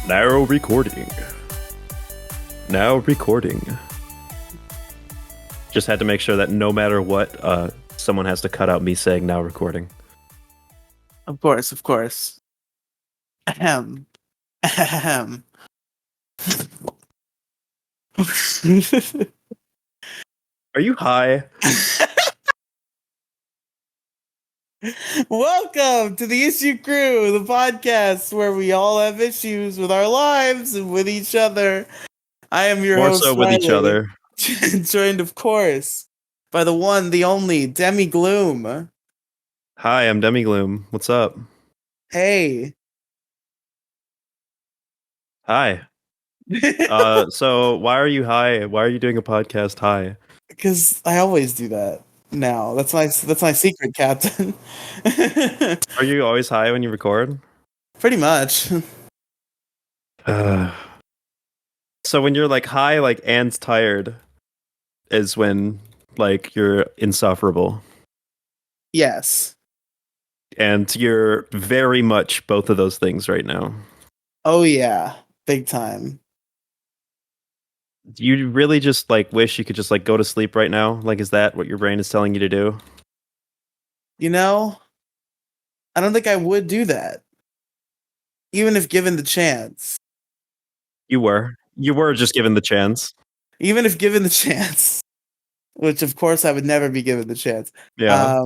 Now recording. Now recording. Just had to make sure that no matter what, someone has to cut out me saying now recording. Of course, of course. Ahem. Ahem. Are you high? Welcome to the Issue Crew, the podcast where we all have issues with our lives and with each other. I am your More host, so with each Riely, other. joined, of course, by the one, the only Demigloom. Hi, I'm Demigloom. What's up? Hey. Hi. So why are you high? Why are you doing a podcast high? Because I always do that now. That's my secret, Captain. Are you always high when you record? Pretty much. So when you're like high, like and tired, is when like you're insufferable, Yes. and you're very much both of those things right now. Oh yeah. Big time. You really just like wish you could just like go to sleep right now? Like, is that what your brain is telling you to do? You know, I don't think I would do that. Even if given the chance. You were just given the chance. Even if given the chance. Which of course I would never be given the chance. Yeah.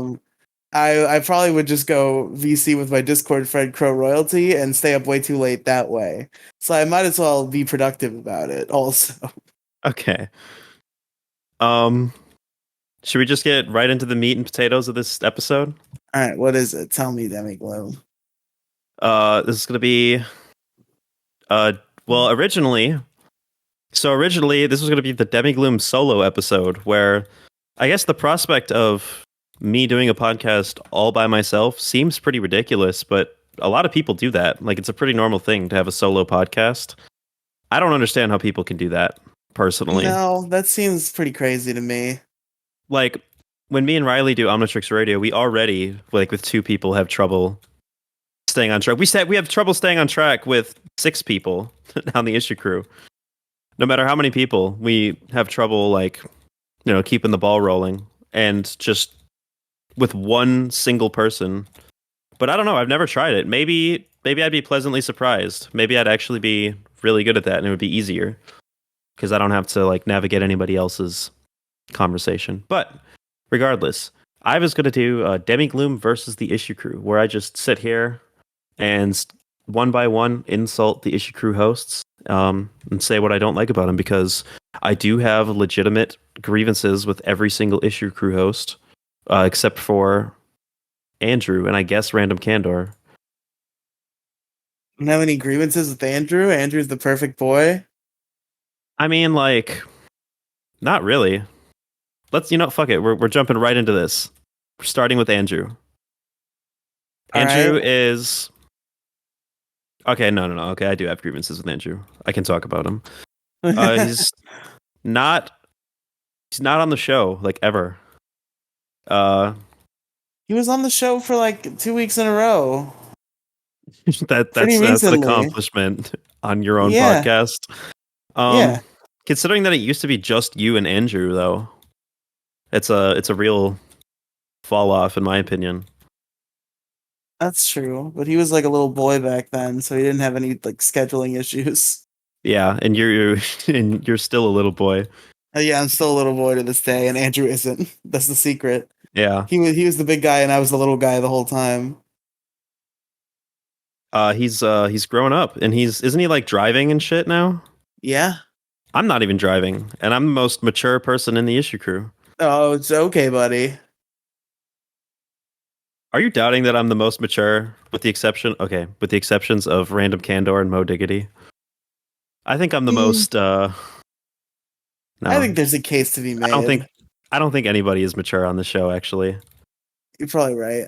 I probably would just go VC with my Discord friend Crow Royalty and stay up way too late that way. So I might as well be productive about it also. Okay. Should we just get right into the meat and potatoes of this episode? Alright, what is it? Tell me, Demigloom. This is gonna be well, originally this was gonna be the Demigloom solo episode where I guess the prospect of me doing a podcast all by myself seems pretty ridiculous, but a lot of people do that. Like, it's a pretty normal thing to have a solo podcast. I don't understand how people can do that, personally. No, that seems pretty crazy to me. Like, when me and Riely do Omnitrix Radio, we already, like, with 2 people, have trouble staying on track. We have trouble staying on track with 6 people on the issue crew. No matter how many people, we have trouble, like, keeping the ball rolling. And just with one single person. But I don't know. I've never tried it. Maybe I'd be pleasantly surprised. Maybe I'd actually be really good at that, and it would be easier because I don't have to like navigate anybody else's conversation. But regardless, I was going to do Demigloom versus the issue crew, where I just sit here and one by one insult the issue crew hosts and say what I don't like about them, because I do have legitimate grievances with every single issue crew host. Except for Andrew and I guess Random Candor. Don't have any grievances with Andrew? Andrew's the perfect boy? I mean, like, not really. Let's, fuck it. We're jumping right into this. We're starting with Andrew. Andrew is... Okay, no. Okay, I do have grievances with Andrew. I can talk about him. He's not on the show, like, ever. He was on the show for like 2 weeks in a row. that's an accomplishment on your own podcast. Yeah. Considering that it used to be just you and Andrew, though, it's a real fall off, in my opinion. That's true, but he was like a little boy back then, so he didn't have any like scheduling issues. Yeah, and you're still a little boy. Yeah, I'm still a little boy to this day, and Andrew isn't. That's the secret. Yeah, he was the big guy, and I was the little guy the whole time. He's grown up, and isn't he like driving and shit now? Yeah. I'm not even driving, and I'm the most mature person in the issue crew. Oh, it's okay, buddy. Are you doubting that I'm the most mature, with the exceptions of Random Candor and Mo Diggity? I think I'm the most. No, I think there's a case to be made. I don't think anybody is mature on the show, actually. You're probably right.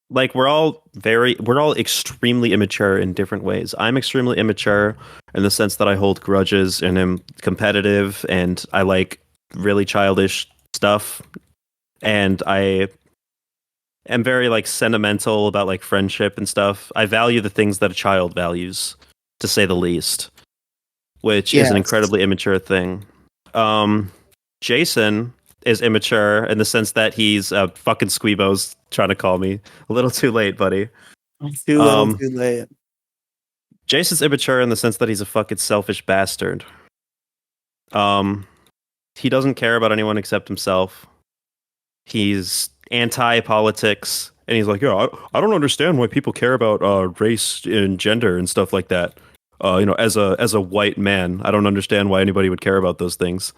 Like, we're all extremely immature in different ways. I'm extremely immature in the sense that I hold grudges and am competitive, and I like really childish stuff. And I am very like sentimental about like friendship and stuff. I value the things that a child values, to say the least, which is an Yes. incredibly immature thing. Um, Jason is immature in the sense that he's fucking Squeebo's trying to call me. A little too late, buddy. Too little, Um, too late. Jason's immature in the sense that he's a fucking selfish bastard. Um, he doesn't care about anyone except himself. He's anti-politics, and he's like, "Yeah, I don't understand why people care about race and gender and stuff like that. As a white man, I don't understand why anybody would care about those things."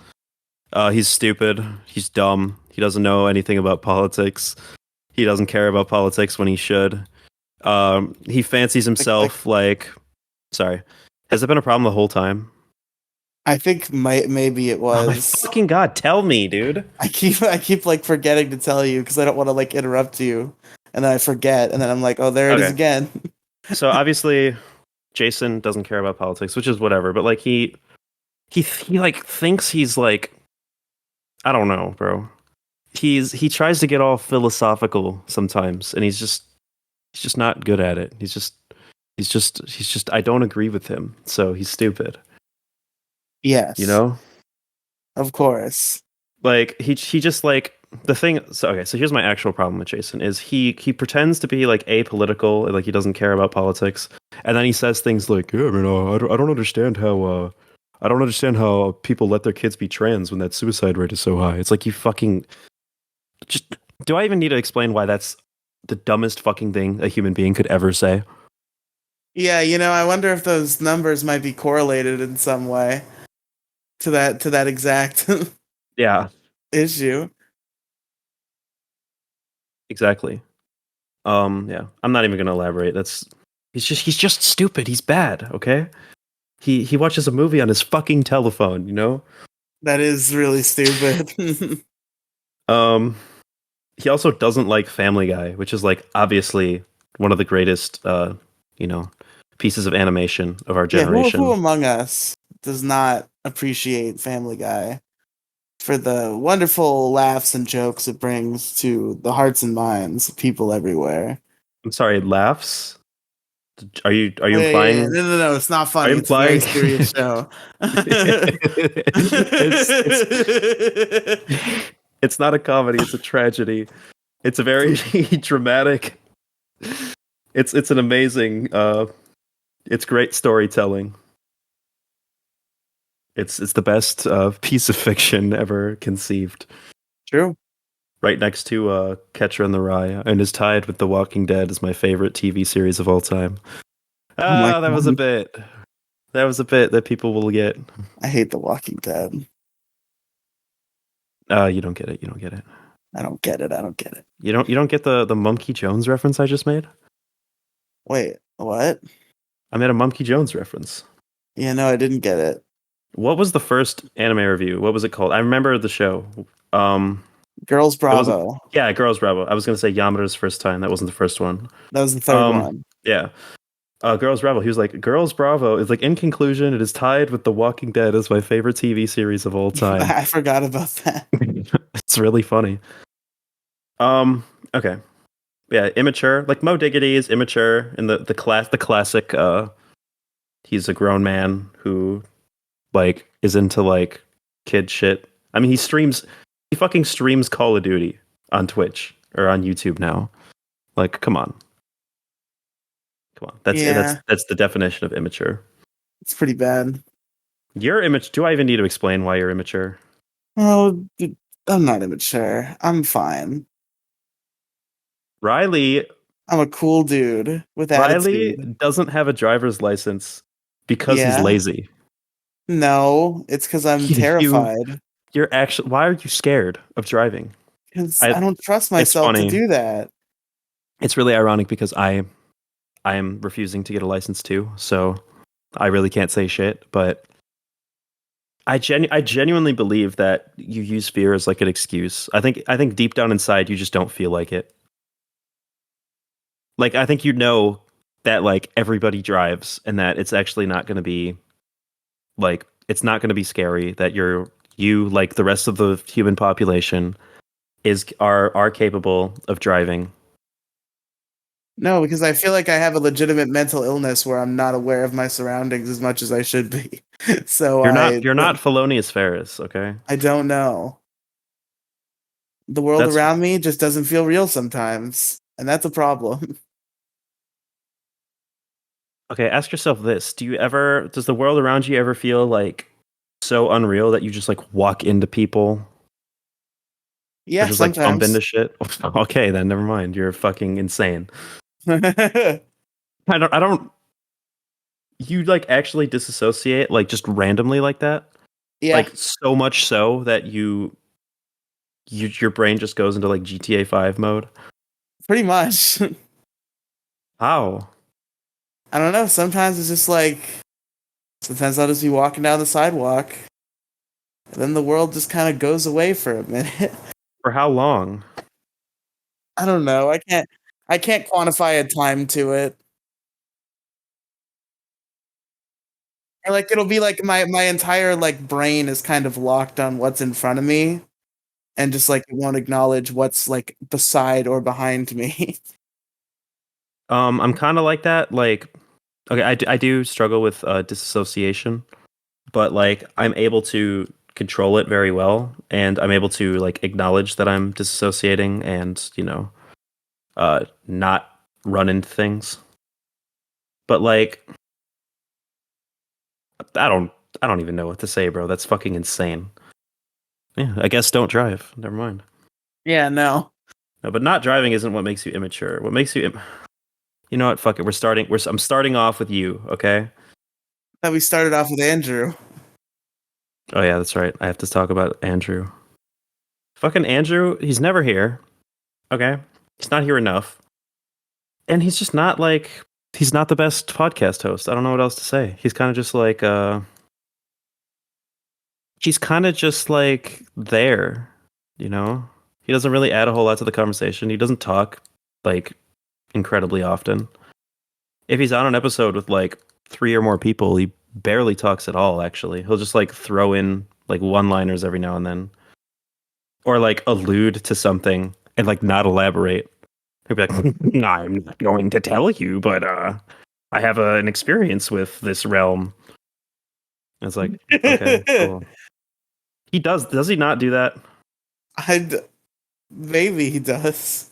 He's stupid. He's dumb. He doesn't know anything about politics. He doesn't care about politics when he should. He fancies Like himself like. Sorry, has it been a problem the whole time? I think maybe it Oh my was. fucking god! Tell me, dude. I keep like forgetting to tell you because I don't want to like interrupt you, and then I forget, and then I'm like, oh, there it is Okay, again. so obviously Jason doesn't care about politics, which is whatever. But like he like thinks he's like I don't know, bro. He tries to get all philosophical sometimes, and he's just not good at it. He's just I don't agree with him, so he's stupid. You Yes, know, of course. like he just like the thing. So okay, so here's my actual problem with Jason is he pretends to be like apolitical, and like he doesn't care about politics, and then he says things like, "Yeah, I mean, I don't understand how." I don't understand how people let their kids be trans when that suicide rate is so high. It's like you fucking just do I even need to explain why that's the dumbest fucking thing a human being could ever say? Yeah, I wonder if those numbers might be correlated in some way to that exact Yeah, issue. exactly. Yeah. I'm not even gonna elaborate. That's he's just stupid. He's bad, okay? He watches a movie on his fucking telephone, you know? That is really stupid. Um he also doesn't like Family Guy, which is like obviously one of the greatest you know, pieces of animation of our Yeah, who generation. among us does not appreciate Family Guy for the wonderful laughs and jokes it brings to the hearts and minds of people everywhere? I'm sorry, laughs? Are you Oh, yeah. implying No. It's not are funny. you It's a very implying serious show. it's it's not a comedy, it's a tragedy. It's a very dramatic. It's an amazing it's great storytelling. It's the best piece of fiction ever conceived. True. Right next to Catcher in the Rye, and is tied with The Walking Dead as my favorite TV series of all time. Oh my Ah, that was a god. bit. That was a bit that people will get. I hate The Walking Dead. You don't get it. You don't get it. I don't get it. I don't get it. You don't get the Monkey Jones reference I just made? Wait, what? I made a Monkey Jones reference. Yeah, no, I didn't get it. What was the first anime review? What was it called? I remember the show. Um, Girls it wasn't. Bravo. Yeah, Girls Bravo. I was gonna say Yamada's first time. That wasn't the first one. That was the third Um, one. yeah. Girls Bravo. He was like, Girls Bravo is like in conclusion, it is tied with The Walking Dead as my favorite TV series of all time. I forgot about that. It's really funny. Okay. Yeah, immature. Like Mo Diggity is immature in the classic he's a grown man who like is into like kid shit. I mean, he fucking streams Call of Duty on Twitch or on YouTube now. Like, come on. Come on. Yeah, That's the definition of immature. it's pretty bad. You're immature. Do I even need to explain why you're immature? Oh, I'm not immature. I'm fine. Riley I'm a cool dude with Riley attitude. doesn't have a driver's license because he's Yeah. lazy. No, it's because I'm You terrified. you're actually why are you scared of driving? Because I I don't trust it's myself to funny. do that. It's really ironic because I am refusing to get a license too, so I really can't say shit, but I genuinely believe that you use fear as like an excuse. I think deep down inside you just don't feel like it. Like I think you know that like everybody drives and that it's actually not going to be like it's not going to be scary that you like the rest of the human population are capable of driving No, because I feel like I have a legitimate mental illness where I'm not aware of my surroundings as much as I should be. So You're not Felonious Ferris, okay? I don't know. The world That's around me just doesn't feel real sometimes, and that's a problem. okay. Ask yourself this: does the world around you ever feel like so unreal that you just like walk into people or Yeah, just like bump sometimes. into shit? Okay, then never mind. You're fucking insane. I don't. You like actually disassociate like just randomly like that? Yeah, Like so much so that your brain just goes into like GTA 5 mode? pretty much. How? I don't know. Sometimes it's just like sometimes I'll just be walking down the sidewalk, and then the world just kind of goes away for a minute. For how long? I don't know. I can't quantify a time to it. Or like it'll be like my entire like brain is kind of locked on what's in front of me and just like it won't acknowledge what's like beside or behind me. I'm kind of like that. Like, okay, I do struggle with disassociation, but like I'm able to control it very well, and I'm able to like acknowledge that I'm disassociating, and not run into things. But like, I don't, I don't even know what to say, bro. That's fucking insane. Yeah, I guess don't drive. Never mind. Yeah, no. No, but not driving isn't what makes you immature. What makes you, you know what? Fuck it. I'm starting off with you. Okay. That we started off with Andrew. Oh yeah, that's right. I have to talk about Andrew. Fucking Andrew. He's never here. Okay. He's not here enough, and he's just not like he's not the best podcast host. I don't know what else to say. He's kind of just like he's kind of just like there, you know? He doesn't really add a whole lot to the conversation. He doesn't talk like incredibly often. If he's on an episode with like three or more people, he barely talks at all, actually. He'll just like throw in like one-liners every now and then or like allude to something and like not elaborate. He'll be like, I'm not going to tell you, but I have an experience with this realm. It's like, okay, cool. He does he not do that? I maybe he does.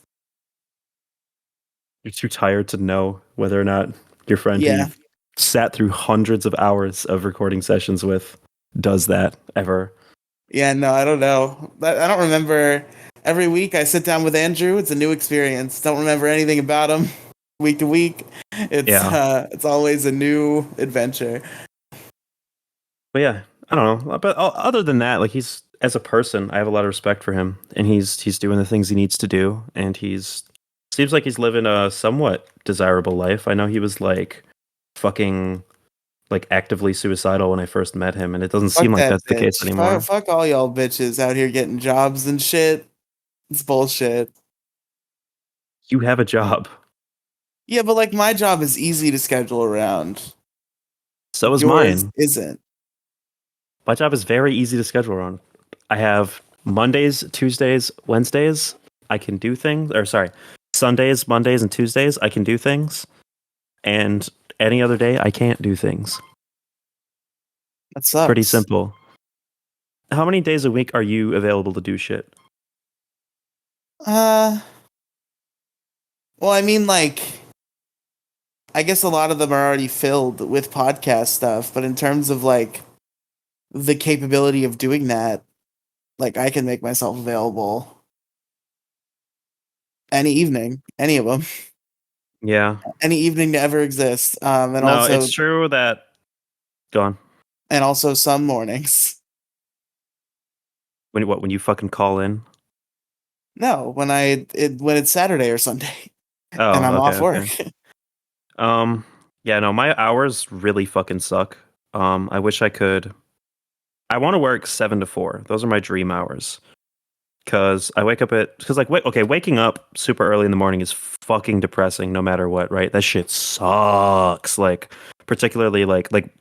You're too tired to know whether or not your friend who Yeah. you've sat through hundreds of hours of recording sessions with does that ever. Yeah, no, I don't know. I don't remember. Every week I sit down with Andrew. It's a new experience. Don't remember anything about him week to week. Yeah. It's always a new adventure. But yeah, I don't know. But other than that, like he's as a person, I have a lot of respect for him, and he's doing the things he needs to do, and he's seems like he's living a somewhat desirable life. I know he was like fucking like actively suicidal when I first met him, and it doesn't seem Fuck like that that's the case bitch. Fuck, anymore. fuck all y'all bitches out here getting jobs and shit. It's bullshit. You have a job. Yeah, but like my job is easy to schedule around. So is Yours mine. isn't. My job is very easy to schedule around. I have Mondays, Tuesdays, Wednesdays. I can do things, or sorry, Sundays, Mondays, and Tuesdays. I can do things, and any other day I can't do things. That Pretty sucks. simple. How many days a week are you available to do shit? Uh, well, I mean, like, I guess a lot of them are already filled with podcast stuff, but in terms of like the capability of doing that, like I can make myself available any evening, any of them, Yeah. any evening to ever exist. No, it's true that. Go on. And also some mornings. When you fucking call in? No, when it's Saturday or Sunday and Oh, I'm okay, off okay. work. Um, yeah, no, my hours really fucking suck. I wish I could. I want to work 7 to 4. Those are my dream hours. Cause I wake up at because like okay, waking up super early in the morning is fucking depressing no matter what, right? That shit sucks. Like particularly like and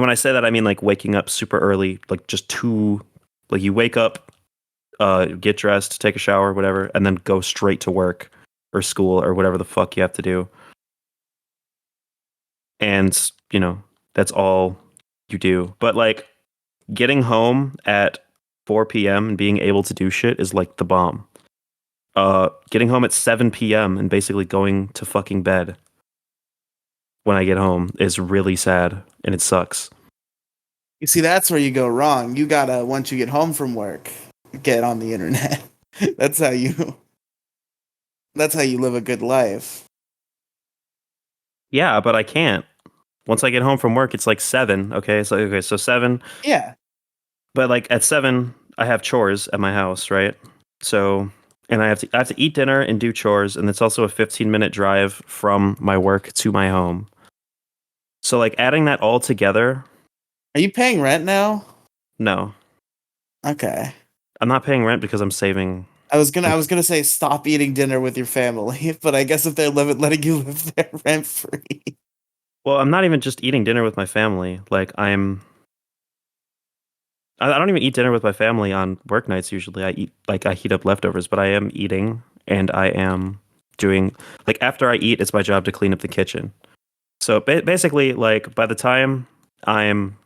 when I say that I mean like waking up super early, like just too like you wake up, get dressed, take a shower, whatever, and then go straight to work or school or whatever the fuck you have to do. And, that's all you do. But like getting home at 4 p.m. and being able to do shit is like the bomb. Getting home at 7 p.m. and basically going to fucking bed when I get home is really sad and it sucks. You see, that's where you go wrong. You gotta, once you get home from work, get on the internet. that's how you that's how you live a good life. Yeah, but I can't. Once I get home from work, it's like 7. So 7. Yeah. But like at 7, I have chores at my house, right? So, and I have to eat dinner and do chores, and it's also a 15-minute drive from my work to my home. So like adding that all together, Are you paying rent now? no. Okay. I'm not paying rent because I'm saving. I was gonna say stop eating dinner with your family, but I guess if they're letting you live there rent free. Well, I'm not even just eating dinner with my family. Like I don't even eat dinner with my family on work nights usually. I heat up leftovers, but I am eating and I am doing like after I eat, it's my job to clean up the kitchen. So basically, like by the time I'm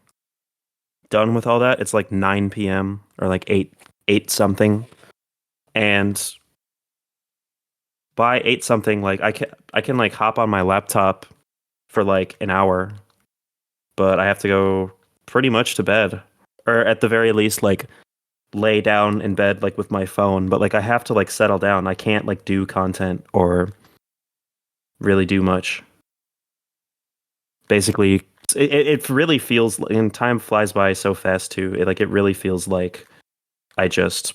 done with all that, it's like 9 p.m. or like 8 something, and by 8 something, like I can like hop on my laptop for like an hour, but I have to go pretty much to bed, or at the very least, like lay down in bed like with my phone. But like I have to like settle down. I can't like do content or really do much. Basically, it really feels and time flies by so fast too. It really feels like I just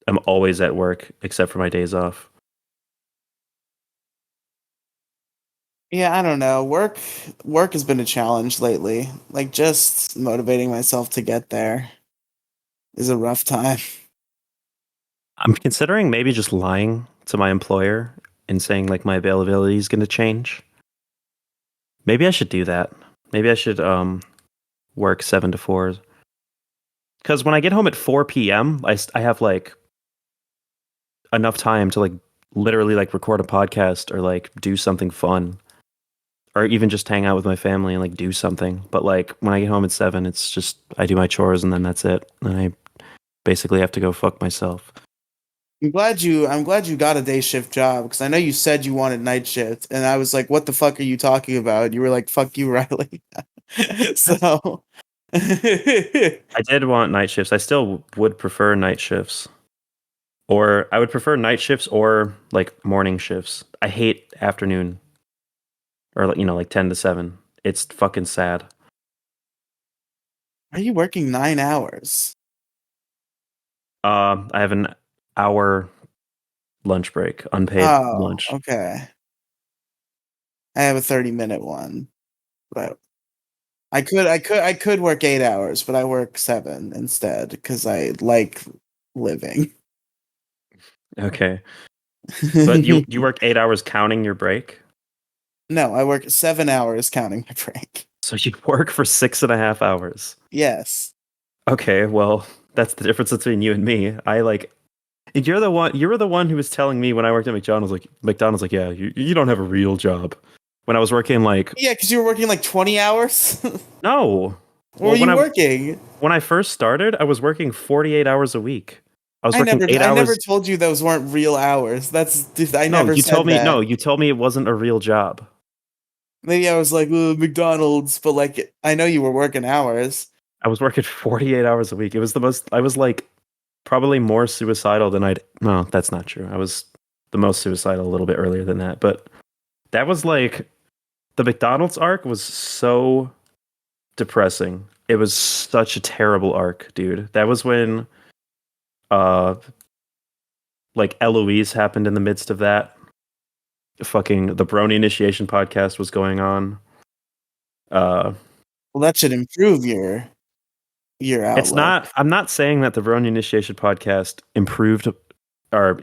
am always at work except for my days off. Yeah, I don't know. Work has been a challenge lately. Like just motivating myself to get there is a rough time. I'm considering maybe just lying to my employer and saying like my availability is going to change. Maybe I should do that. Maybe I should work 7 to 4. Because when I get home at 4 p.m., I have like enough time to like literally like record a podcast or like do something fun or even just hang out with my family and like do something. But like when I get home at 7, it's just I do my chores and then that's it. And I basically have to go fuck myself. I'm glad you got a day shift job because I know you said you wanted night shift and I was like, what the fuck are you talking about? You were like, fuck you, Riley. so I did want night shifts. I still would prefer night shifts. Or I would prefer night shifts or like morning shifts. I hate afternoon or like 10 to 7. It's fucking sad. are you working 9 hours? I have an hour lunch break, unpaid Oh, lunch. okay. I have a 30-minute one, but I could work 8 hours, but I work 7 instead because I like living. Okay. But you work 8 hours counting your break? No, I work 7 hours counting my break. So you work for 6.5 hours. Yes. Okay, well, that's the difference between you and me. I like you were the one who was telling me when I worked at McDonald's like, yeah, you don't have a real job. When I was working like Yeah, because you were working like 20 hours. no. What were Well, you working? when I first started, I was working 48 hours a week. I was working 8 I never hours. told you those weren't real hours. I No, never said that. you told me it wasn't a real job. Maybe I was like McDonald's, but like I know you were working hours. I was working 48 hours a week. It was the most I was like probably more suicidal than I'd no, that's not true. I was the most suicidal a little bit earlier than that, but that was like the McDonald's arc was so depressing. It was such a terrible arc, dude. That was when uh like Eloise happened in the midst of that. Fucking the Brony Initiation podcast was going on. Uh Well, that should improve your it's outlook. not I'm not saying that the Brony Initiation podcast improved or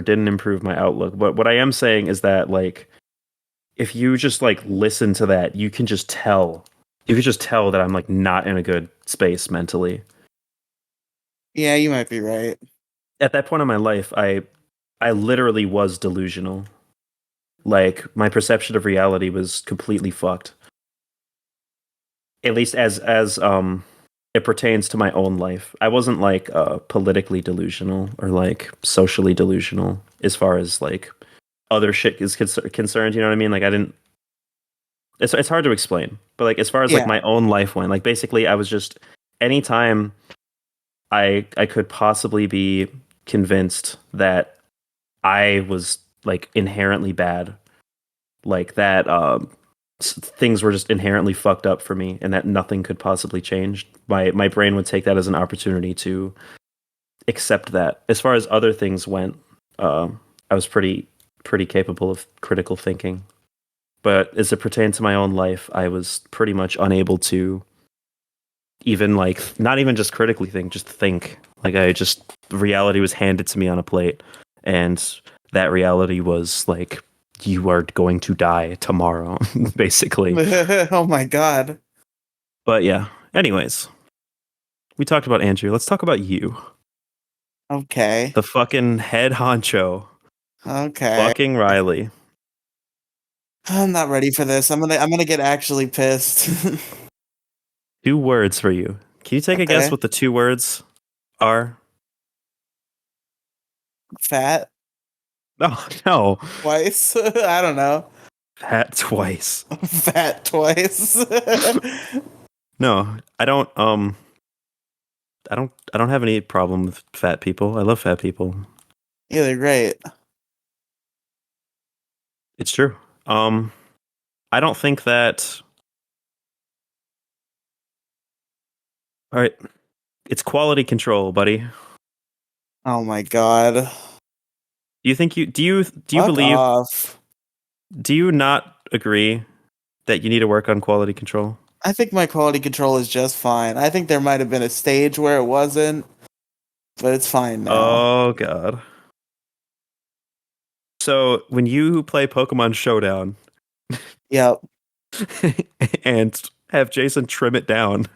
didn't improve my outlook, but what I am saying is that like if you just like listen to that, you could just tell that I'm like not in a good space mentally. Yeah, you might be right. At that point in my life, I I literally was delusional. Like my perception of reality was completely fucked. At least as it pertains to my own life. I wasn't like politically delusional or like socially delusional as far as like other shit is concerned. You know what I mean? Like I didn't. It's hard to explain, but like as far as like Yeah. my own life went, like basically I was just anytime I could possibly be convinced that I was like inherently bad, like that things were just inherently fucked up for me and that nothing could possibly change. My brain would take that as an opportunity to accept that. As far as other things went, I was pretty capable of critical thinking. But as it pertained to my own life, I was pretty much unable to even like not even just critically think, just think. Like I just reality was handed to me on a plate, and that reality was like you are going to die tomorrow, basically. Oh my god. But yeah. Anyways, we talked about Andrew. Let's talk about you, Okay. the fucking head honcho, Okay. fucking Riely. I'm not ready for this. I'm gonna get actually pissed. 2 words for you. Can you take a guess Okay. what the 2 words are? Fat Oh no, twice. I don't know. that twice. Fat twice. No, I don't. I don't have any problem with fat people. I love fat people. Yeah, they're great. It's true. Um, I don't think that. All right, it's quality control, buddy. Oh my god. Do you think do you Fuck believe? off. Do you not agree that you need to work on quality control? I think my quality control is just fine. I think there might have been a stage where it wasn't, but it's fine now. Oh god. So when you play Pokemon Showdown Yep. and have Jason trim it down,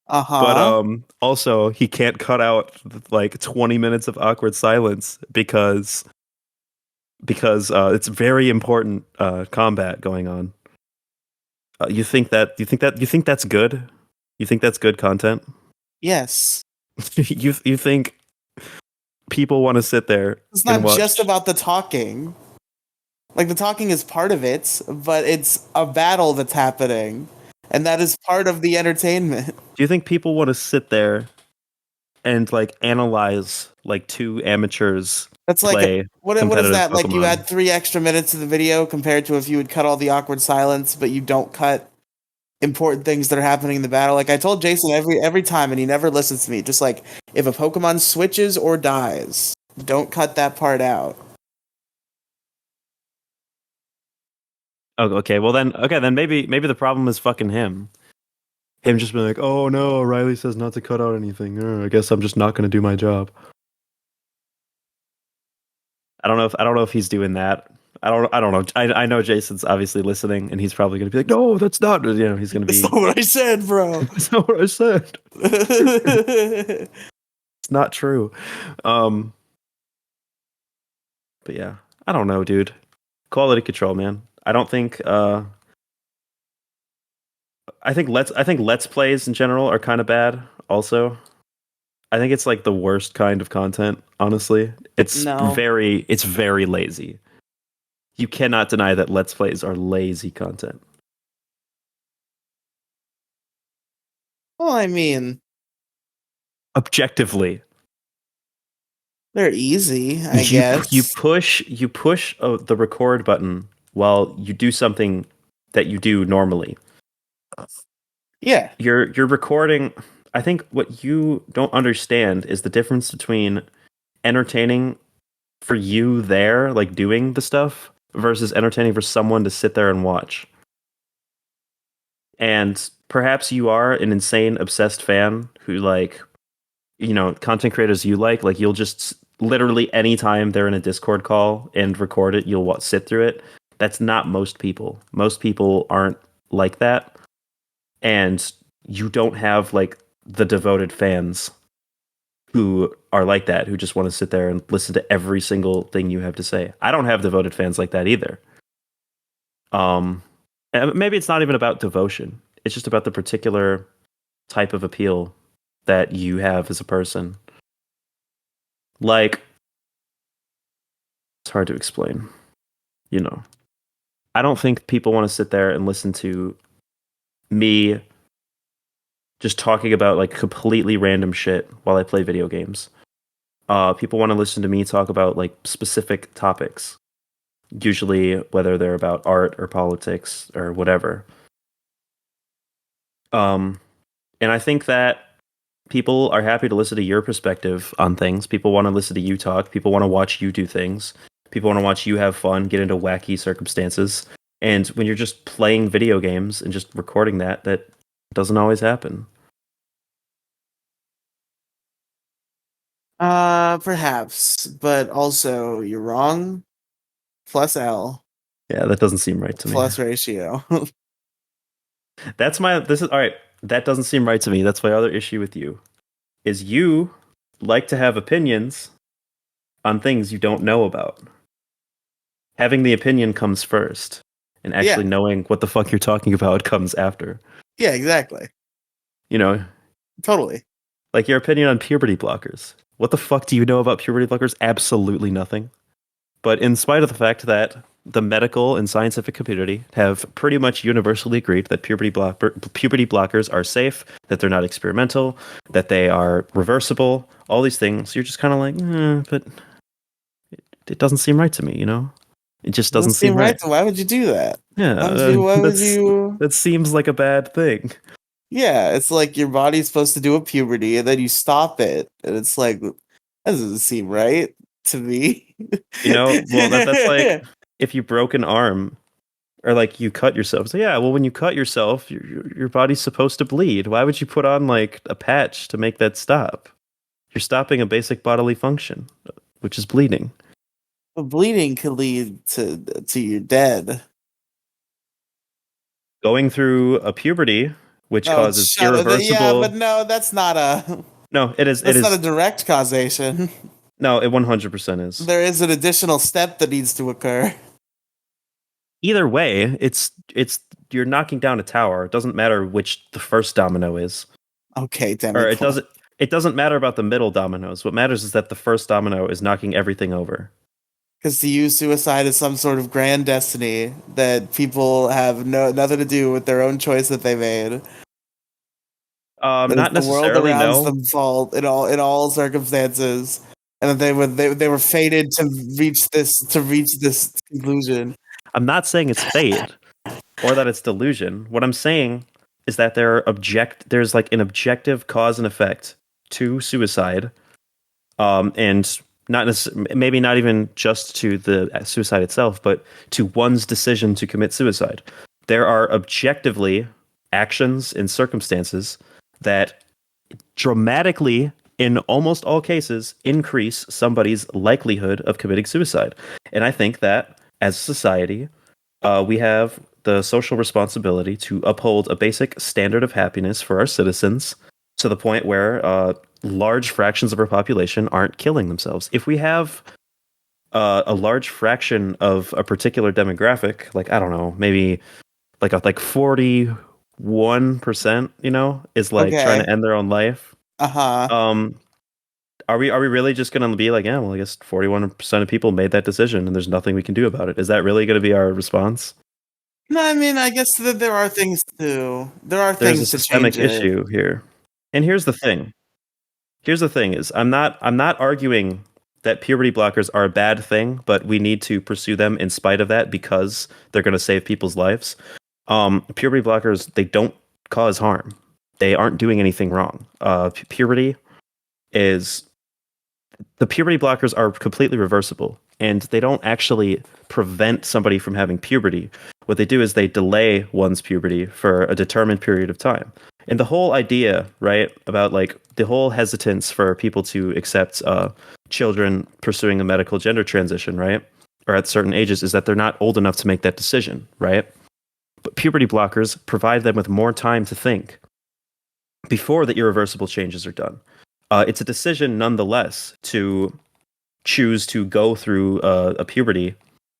but Uh-huh. also he can't cut out like 20 minutes of awkward silence because it's very important combat going on. You think that's good? You think that's good content? Yes. You think people want to sit there It's and not just watch? about the talking. Like the talking is part of it, but it's a battle that's happening. And that is part of the entertainment. Do you think people want to sit there and like analyze like two amateurs That's like play what is competitive that? Like you Pokemon? add 3 extra minutes to the video compared to if you would cut all the awkward silence, but you don't cut important things that are happening in the battle. Like I told Jason every time and he never listens to me. Just like if a Pokemon switches or dies, don't cut that part out. Oh, okay, then maybe the problem is fucking him. Him just being like, oh no, Riley says not to cut out anything. I guess I'm just not going to do my job. I don't know if he's doing that. I don't know. I know Jason's obviously listening, and he's probably going to be like, no, that's not. You know, he's going to That's be. not what I said, bro. That's not what I said. It's not true. Um, but yeah, I don't know, dude. Quality control, man. I don't think. I think let's plays in general are kind of bad. Also, I think it's like the worst kind of content. Honestly, No. it's very lazy. You cannot deny that let's plays are lazy content. Well, I mean, Objectively, they're easy, I guess. you push the record button while you do something that you do normally. Yeah. You're recording. I think what you don't understand is the difference between entertaining for you there, like doing the stuff, versus entertaining for someone to sit there and watch. And perhaps you are an insane obsessed fan who like, you know, content creators you like you'll just literally anytime they're in a Discord call and record it, you'll sit through it. That's not most people. Most people aren't like that. And you don't have like the devoted fans who are like that, who just want to sit there and listen to every single thing you have to say. I don't have devoted fans like that either. And maybe it's not even about devotion. It's just about the particular type of appeal that you have as a person. Like, it's hard to explain. You know, I don't think people want to sit there and listen to me just talking about like completely random shit while I play video games. People want to listen to me talk about like specific topics, usually whether they're about art or politics or whatever. Um, and I think that people are happy to listen to your perspective on things. People want to listen to you talk. People want to watch you do things. People want to watch you have fun, get into wacky circumstances. And when you're just playing video games and just recording that, that doesn't always happen. Perhaps, but also you're wrong. Plus L Yeah, that doesn't seem right to me. plus ratio. This is all right. That doesn't seem right to me. That's my other issue with you. Is you like to have opinions on things you don't know about. Having the opinion comes first, and actually Yeah. knowing what the fuck you're talking about comes after. Yeah, exactly. You know, Totally. like your opinion on puberty blockers. What the fuck do you know about puberty blockers? Absolutely nothing. But in spite of the fact that the medical and scientific community have pretty much universally agreed that puberty blockers are safe, that they're not experimental, that they are reversible, all these things, you're just kind of like, but it doesn't seem right to me, you know? It just Doesn't doesn't seem seem right. right. So why would you do that? Yeah, Why would you? that seems like a bad thing. Yeah, it's like your body's supposed to do a puberty and then you stop it. And it's like, that doesn't seem right to me. You know, well, that's like if you broke an arm or like you cut yourself. So yeah, well, when you cut yourself, your body's supposed to bleed. Why would you put on like a patch to make that stop? You're stopping a basic bodily function, which is bleeding. But bleeding could lead to your dead. Going through a puberty, which Oh, causes shut up. Yeah, irreversible. but no, that's not a No, it is. It that's not a is. direct causation. No, it 100% is. There is an additional step that needs to occur. Either way, it's you're knocking down a tower. It doesn't matter which the first domino is. Okay, damn Or it. it doesn't matter about the middle dominoes. What matters is that the first domino is knocking everything over. Because to use suicide as some sort of grand destiny that people have nothing to do with their own choice that they made. That Not the world necessarily, around no. them fall in all circumstances, and that they were fated to reach this conclusion. I'm not saying it's fate or that it's delusion. What I'm saying is that there's like an objective cause and effect to suicide, and maybe not even just to the suicide itself, but to one's decision to commit suicide. There are objectively actions and circumstances that dramatically, in almost all cases, increase somebody's likelihood of committing suicide. And I think that as a society, we have the social responsibility to uphold a basic standard of happiness for our citizens to the point where large fractions of our population aren't killing themselves. If we have a large fraction of a particular demographic, like I don't know, maybe like 41%, you know, is like trying Okay. to end their own life. Uh-huh. Um, are we really just going to be like, yeah, well, I guess 41% of people made that decision, and there's nothing we can do about it? Is that really going to be our response? No, I mean, I guess that there are things There's a to systemic change it. issue here, and here's the thing. Here's the thing: is I'm not arguing that puberty blockers are a bad thing, but we need to pursue them in spite of that because they're going to save people's lives. Puberty blockers, they don't cause harm. They aren't doing anything wrong. Puberty is the puberty blockers are completely reversible, and they don't actually prevent somebody from having puberty. What they do is they delay one's puberty for a determined period of time. And the whole idea, right, about like the whole hesitance for people to accept children pursuing a medical gender transition, right, or at certain ages, is that they're not old enough to make that decision, right? But puberty blockers provide them with more time to think before the irreversible changes are done. it's a decision nonetheless to choose to go through a puberty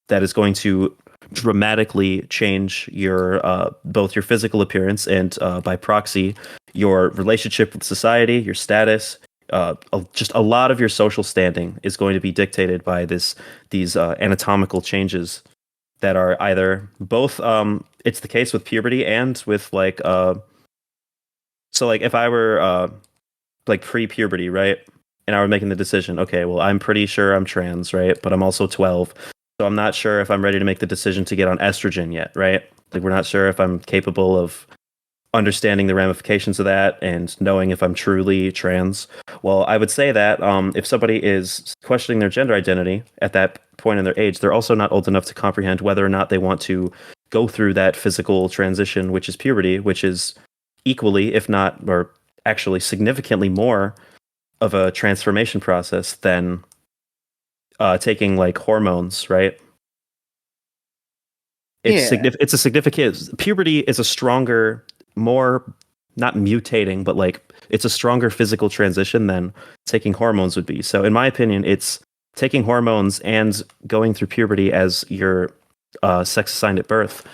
that is going to dramatically change your both your physical appearance and by proxy your relationship with society, your status. Just a lot of your social standing is going to be dictated by these anatomical changes that are either both. It's the case with puberty and with like so like if I were like pre-puberty, right? And I were making the decision, okay, well, I'm pretty sure I'm trans, right? But I'm also 12. So I'm not sure if I'm ready to make the decision to get on estrogen yet, right? Like we're not sure if I'm capable of understanding the ramifications of that and knowing if I'm truly trans. Well, I would say that if somebody is questioning their gender identity at that point in their age, they're also not old enough to comprehend whether or not they want to go through that physical transition, which is puberty, which is equally, if not, or actually significantly more of a transformation process than taking like hormones, right? Yeah. It's a significant puberty is a stronger, more not mutating, but like it's a stronger physical transition than taking hormones would be. So in my opinion, it's taking hormones and going through puberty as your sex assigned at birth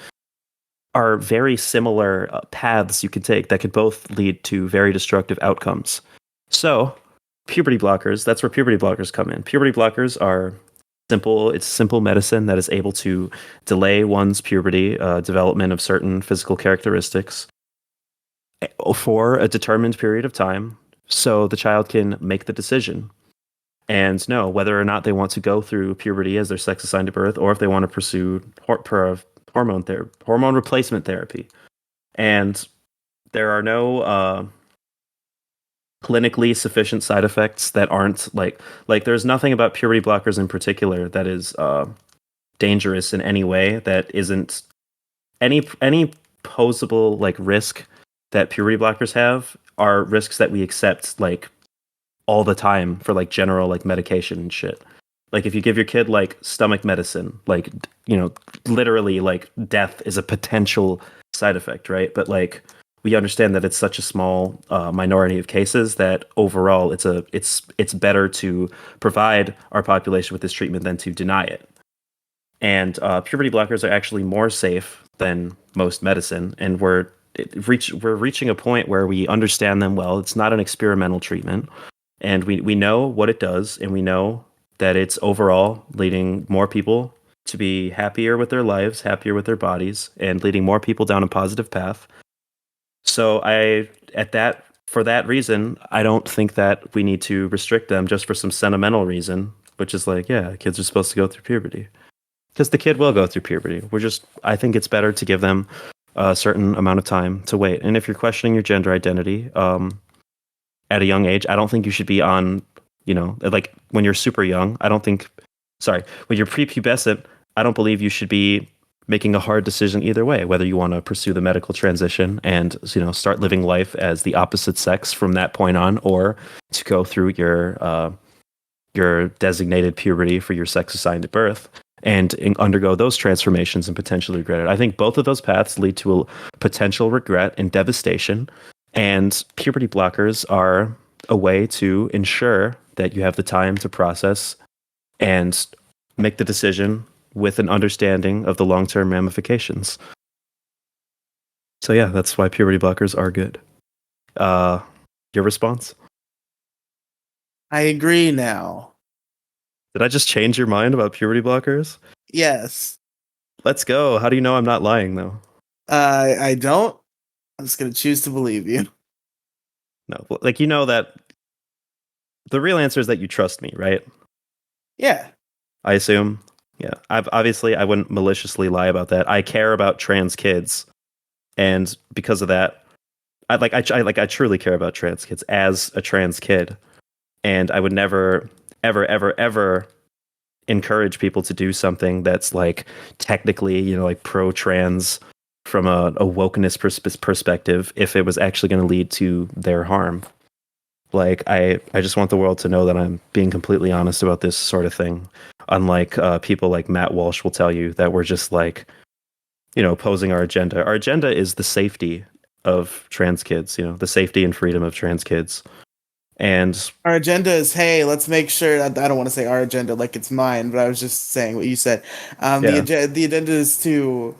are very similar paths you could take that could both lead to very destructive outcomes. So puberty blockers, that's where puberty blockers come in. Puberty blockers are it's simple medicine that is able to delay one's puberty development of certain physical characteristics for a determined period of time so the child can make the decision and know whether or not they want to go through puberty as their sex assigned at birth or if they want to pursue hormone replacement therapy. And there are no clinically sufficient side effects that aren't like there's nothing about puberty blockers in particular that is dangerous in any way that isn't any posable like risk that puberty blockers have are risks that we accept like all the time for like general like medication and shit. Like if you give your kid like stomach medicine, like literally like death is a potential side effect, right? But like we understand that it's such a small minority of cases that overall it's better to provide our population with this treatment than to deny it. And puberty blockers are actually more safe than most medicine, and we're reaching a point where we understand them well. It's not an experimental treatment, and we know what it does, and we know that it's overall leading more people to be happier with their lives, happier with their bodies, and leading more people down a positive path. So for that reason, I don't think that we need to restrict them just for some sentimental reason, which is like, yeah, kids are supposed to go through puberty. Because the kid will go through puberty. I think it's better to give them a certain amount of time to wait. And if you're questioning your gender identity at a young age, I don't think you should be on, like when you're super young, when you're prepubescent, I don't believe you should be making a hard decision either way, whether you want to pursue the medical transition and, start living life as the opposite sex from that point on, or to go through your designated puberty for your sex assigned at birth and undergo those transformations and potentially regret it. I think both of those paths lead to a potential regret and devastation, and puberty blockers are a way to ensure that you have the time to process and make the decision with an understanding of the long-term ramifications. So yeah, that's why puberty blockers are good. Your response? I agree now. Did I just change your mind about puberty blockers? Yes. Let's go. How do you know I'm not lying, though? I don't. I'm just gonna choose to believe you. No, like that the real answer is that you trust me, right? Yeah. I assume. Yeah. I wouldn't maliciously lie about that. I care about trans kids, and because of that, I truly care about trans kids as a trans kid, and I would never, ever, ever, ever encourage people to do something that's like technically, like pro-trans from a wokeness perspective if it was actually going to lead to their harm. Like I just want the world to know that I'm being completely honest about this sort of thing. Unlike people like Matt Walsh will tell you that we're just like, opposing our agenda. Our agenda is the safety of trans kids, the safety and freedom of trans kids. And Our agenda is, hey, let's make sure. I don't want to say our agenda like it's mine, but I was just saying what you said. yeah, The agenda is to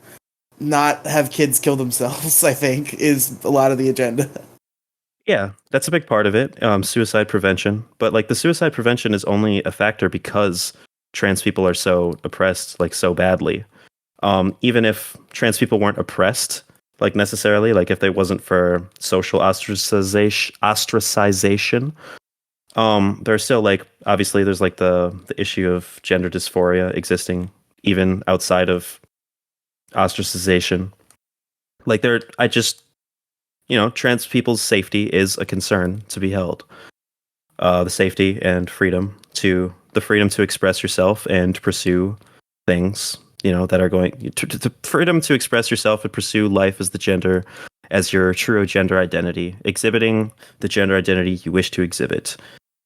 not have kids kill themselves. I think is a lot of the agenda. yeah, that's a big part of it. Suicide prevention, but like the suicide prevention is only a factor because trans people are so oppressed, like so badly. Even if trans people weren't oppressed, like necessarily, like if they wasn't for social ostracization, there's still like obviously there's like the issue of gender dysphoria existing even outside of ostracization. Like there, I just trans people's safety is a concern to be held. The safety and the freedom to express yourself and pursue things, that are going to freedom to express yourself and pursue life as your true gender identity, exhibiting the gender identity you wish to exhibit.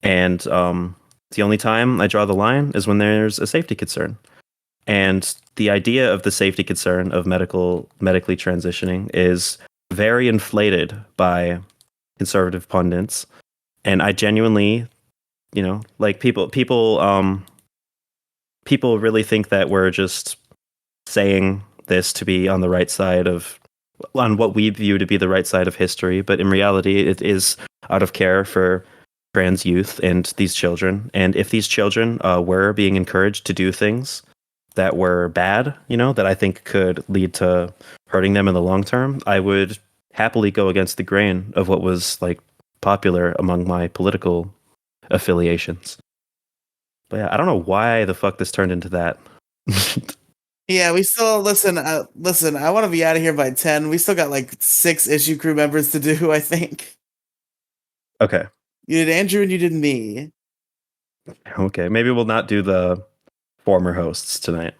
And the only time I draw the line is when there's a safety concern. And the idea of the safety concern of medically transitioning is very inflated by conservative pundits. And I genuinely, like people really think that we're just saying this to be on what we view to be the right side of history, but in reality it is out of care for trans youth and these children. And if these children were being encouraged to do things that were bad, that I think could lead to hurting them in the long term, I would happily go against the grain of what was like popular among my political affiliations. But yeah, I don't know why the fuck this turned into that. Yeah, we still listen. Listen, I want to be out of here by 10. We still got like 6 issue crew members to do. I think Okay. you did Andrew and you did me. Okay. Maybe we'll not do the former hosts tonight.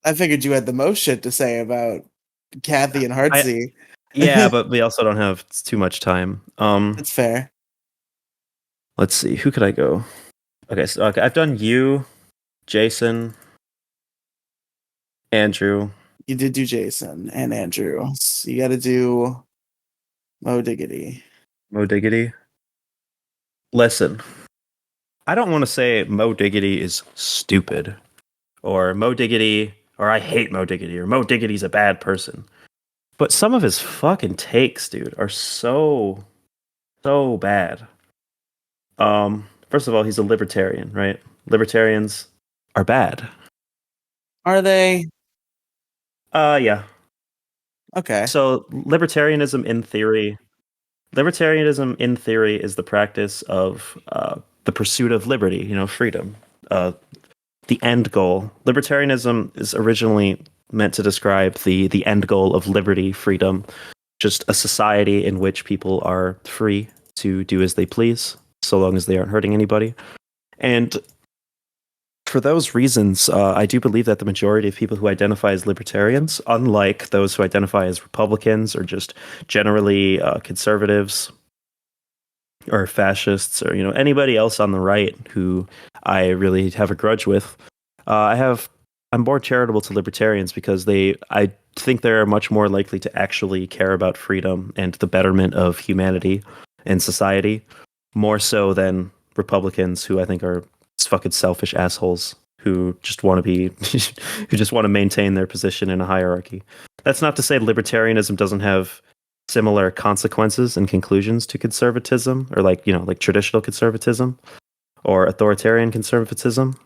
I figured you had the most shit to say about Kathy and I Heartsy. Yeah, but we also don't have too much time. That's fair. Let's see. Who could I go? Okay, I've done you, Jason, Andrew. You did do Jason and Andrew. So you got to do Mo Diggity. Mo Diggity. Listen, I don't want to say Mo Diggity is stupid, or Mo Diggity, or I hate Mo Diggity, or Mo Diggity's a bad person. But some of his fucking takes, dude, are so bad. First of all, he's a libertarian, right? Libertarians are bad. Are they? Yeah. Okay. So libertarianism in theory is the practice of the pursuit of liberty, freedom. The end goal. Libertarianism is originally meant to describe the end goal of liberty, freedom, just a society in which people are free to do as they please, so long as they aren't hurting anybody. And for those reasons, I do believe that the majority of people who identify as libertarians, unlike those who identify as Republicans or just generally conservatives or fascists or anybody else on the right who I really have a grudge with, I'm more charitable to libertarians because I think they're much more likely to actually care about freedom and the betterment of humanity and society, more so than Republicans, who I think are fucking selfish assholes who just want to be who just want to maintain their position in a hierarchy. That's not to say libertarianism doesn't have similar consequences and conclusions to conservatism, or like traditional conservatism or authoritarian conservatism.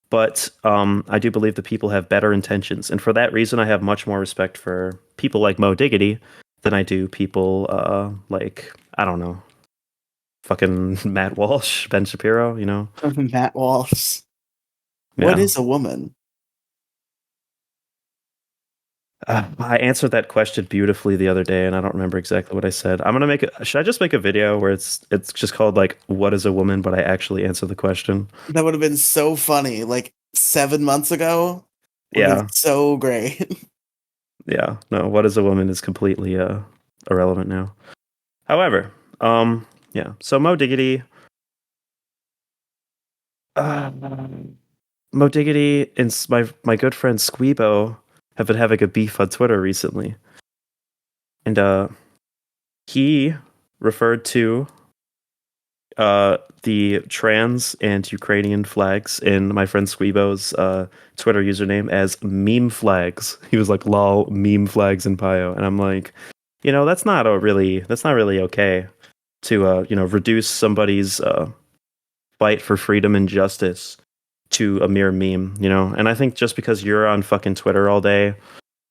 But I do believe that people have better intentions, and for that reason, I have much more respect for people like Mo Diggity than I do people like, I don't know, fucking Matt Walsh, Ben Shapiro. Matt Walsh. What Yeah. is a woman? I answered that question beautifully the other day, and I don't remember exactly what I said. I'm gonna make it. Should I just make a video where it's just called like "What is a woman?" but I actually answer the question? That would have been so funny. Like 7 months ago, would have been Yeah, so great. yeah. No, "What is a woman?" is completely irrelevant now. However, yeah. So uh, Mo Diggity, and my good friend Squeebo have been having a beef on Twitter recently, and he referred to the trans and Ukrainian flags in my friend Squeebo's Twitter username as meme flags. He was like, "Lol, meme flags in Pio," and I'm like, that's not really okay to reduce somebody's fight for freedom and justice to a mere meme, you know. And I think just because you're on fucking Twitter all day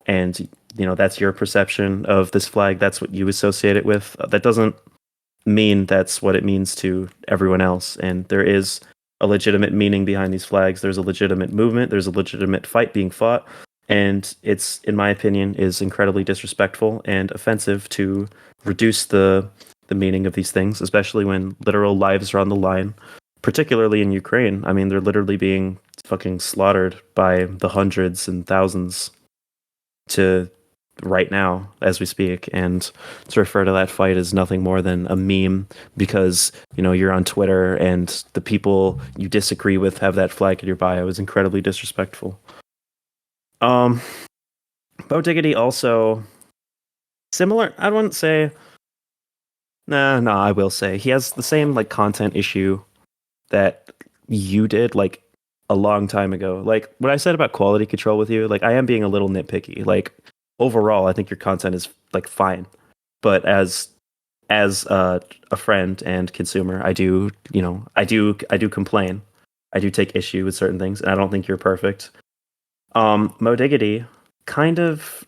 and that's your perception of this flag, that's what you associate it with. That doesn't mean that's what it means to everyone else. And there is a legitimate meaning behind these flags. There's a legitimate movement. There's a legitimate fight being fought. And it's, in my opinion, is incredibly disrespectful and offensive to reduce the meaning of these things, especially when literal lives are on the line, particularly in Ukraine. I mean, they're literally being fucking slaughtered by the hundreds and thousands to right now as we speak, and to refer to that fight as nothing more than a meme because you're on Twitter and the people you disagree with have that flag in your bio is incredibly disrespectful. Bo Diggity also similar. I wouldn't say. No, I will say he has the same like content issue that you did like a long time ago. Like what I said about quality control with you, like I am being a little nitpicky. Like overall, I think your content is like fine, but as a friend and consumer, I do complain. I do take issue with certain things, and I don't think you're perfect. Mo Diggity, kind of.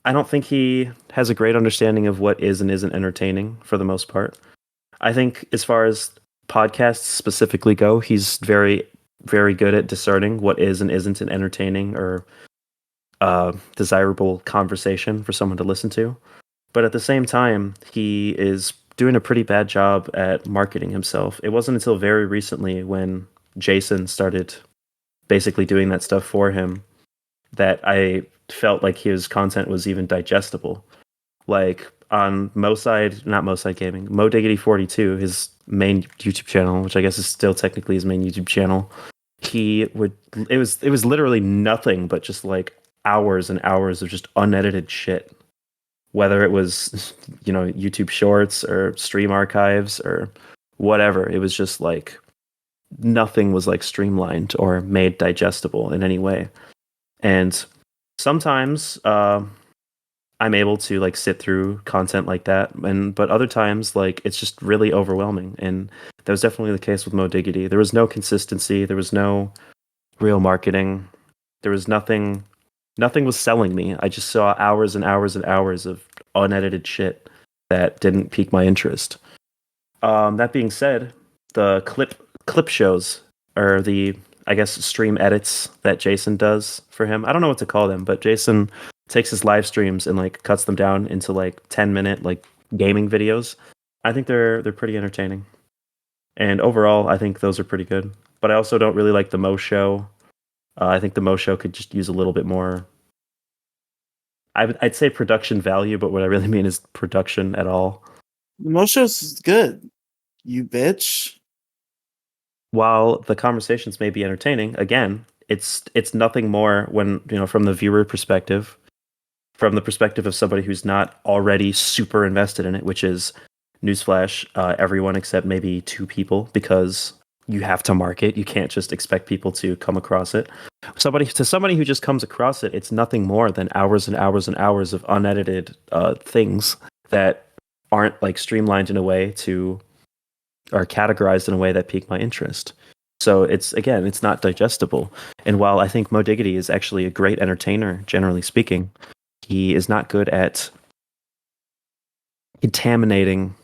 I don't think he has a great understanding of what is and isn't entertaining for the most part. I think as far as podcasts specifically go, he's very, very good at discerning what is and isn't an entertaining or desirable conversation for someone to listen to. But at the same time, he is doing a pretty bad job at marketing himself. It wasn't until very recently when Jason started basically doing that stuff for him that I felt like his content was even digestible. Like on not Moside Gaming, Mo Diggity 42, his main YouTube channel, which I guess is still technically his main YouTube channel, he would it was literally nothing but just like hours and hours of just unedited shit. Whether it was, YouTube shorts or stream archives or whatever, it was just like nothing was like streamlined or made digestible in any way. And sometimes I'm able to like sit through content like that, but other times like it's just really overwhelming. And that was definitely the case with Mo Diggity. There was no consistency. There was no real marketing. There was nothing. Nothing was selling me. I just saw hours and hours and hours of unedited shit that didn't pique my interest. That being said, the clip shows or the I guess stream edits that Jason does for him. I don't know what to call them, but Jason takes his live streams and like cuts them down into like 10-minute like gaming videos. I think they're pretty entertaining. And overall, I think those are pretty good. But I also don't really like the Mo show. I think the Mo show could just use a little bit more. I'd say production value, but what I really mean is production at all. Most shows is good. You bitch. While the conversations may be entertaining, again, it's nothing more when from the viewer perspective, from the perspective of somebody who's not already super invested in it, which is newsflash, everyone except maybe two people, because you have to market. You can't just expect people to come across it. Somebody who just comes across it, it's nothing more than hours and hours and hours of unedited things that aren't like streamlined in a way to are categorized in a way that pique my interest. So it's not digestible. And while I think Mo Diggity is actually a great entertainer, generally speaking, he is not good at containing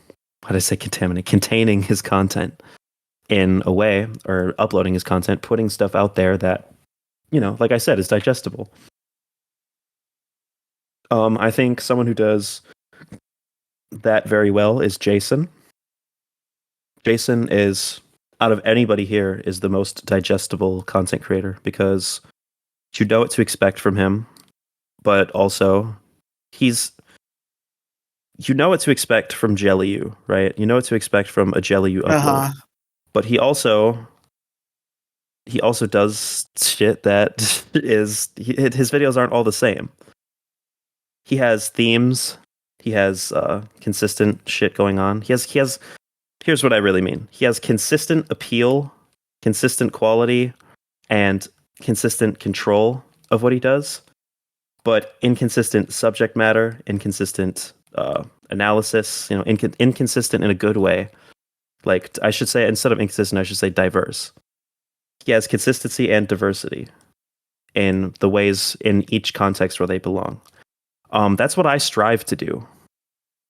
his content in a way, or uploading his content, putting stuff out there that, like I said, is digestible. I think someone who does that very well is Jason. Jason is, out of anybody here, is the most digestible content creator because you know what to expect from him, but also you know what to expect from Jelly U, right? You know what to expect from a Jelly U upload. But he also does shit that his videos aren't all the same. He has themes. He has consistent shit going on. He has here's what I really mean. He has consistent appeal, consistent quality, and consistent control of what he does, but inconsistent subject matter, inconsistent analysis, inconsistent in a good way. Like, I should say, instead of inconsistent, I should say diverse. He has consistency and diversity in the ways in each context where they belong. That's what I strive to do.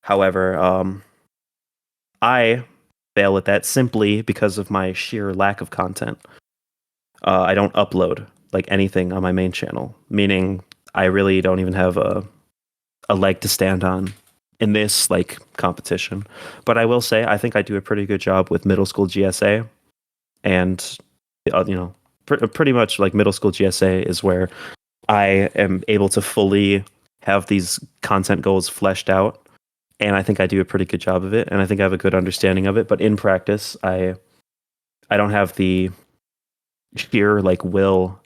However, I fail at that simply because of my sheer lack of content. I don't upload like anything on my main channel, meaning I really don't even have a leg to stand on in this like competition. But I will say I think I do a pretty good job with middle school GSA, and pretty much like middle school GSA is where I am able to fully have these content goals fleshed out, and I think I do a pretty good job of it, and I think I have a good understanding of it. But in practice, I don't have the sheer like will,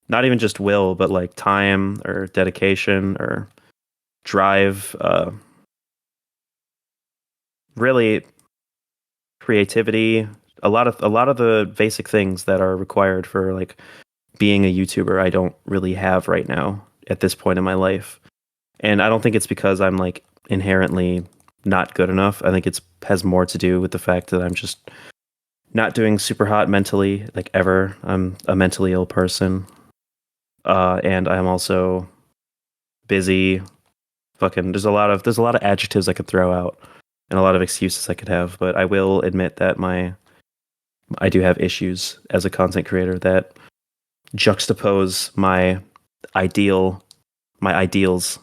not even just will, but like time or dedication or drive, really creativity, a lot of the basic things that are required for like being a YouTuber. I don't really have right now at this point in my life, and I don't think it's because I'm like inherently not good enough. I think it's has more to do with the fact that I'm just not doing super hot mentally, like ever. I'm a mentally ill person, and I'm also busy. Fucking, there's a lot of adjectives I could throw out and a lot of excuses I could have, but I will admit that I do have issues as a content creator that juxtapose my ideals.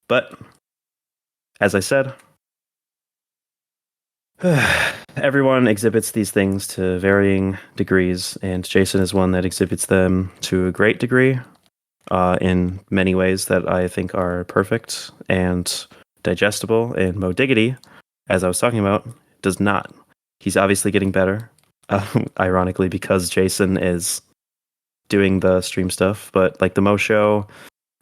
But as I said, everyone exhibits these things to varying degrees, and Jason is one that exhibits them to a great degree, in many ways that I think are perfect and digestible. And Mo Diggity, as I was talking about, does not. He's obviously getting better, ironically, because Jason is doing the stream stuff. But like the Mo Show,